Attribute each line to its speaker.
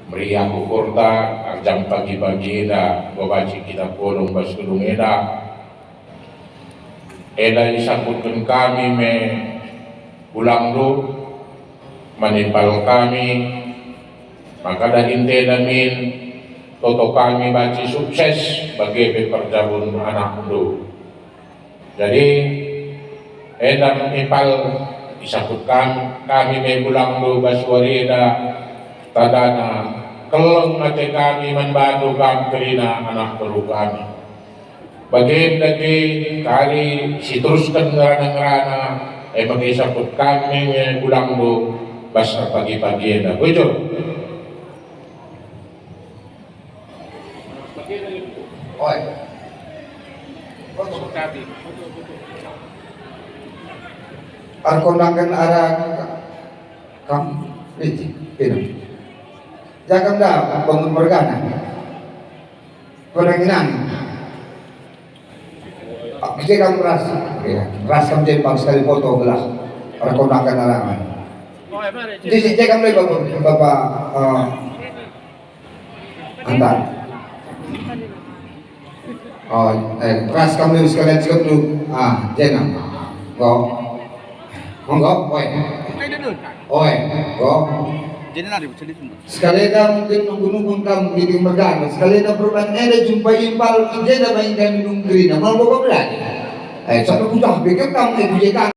Speaker 1: meriah kukurta jam pagi-pagi eda babaci kita polong basulung eda disambutkan kami me ulang do manipal kami maka dahinte damin toto kami baci sukses bagi pekerjaan anak do. Jadi edang ipal disambut kami me ulang do baswari eda tadana keleng ate kami manbadu kami kerina anak baru kami bagian lagi kali situskan ngerana-ngerana mag-isapot kami may ulang do basta pagi-pagi na bujur
Speaker 2: Oy. Ako nangkan arah kam pino. Jangan dah bangun bergana. Peranginan. Kasi kamu ras kamu jadi bang sekali foto belah. Ako nangkan arangan. Jadi cek kamu bapak antar. Oh, ras kamu sekalian cukup dulu. Jangan. Go. Monggo, oi. Oi, go. Sekali dah mungkin nunggu kamu di Mergana. Sekali dah perubahan ada jumpa impal, dia dah main kami nunggu. Mau bawa belanja. Satu pucuk, pikir kamu ibu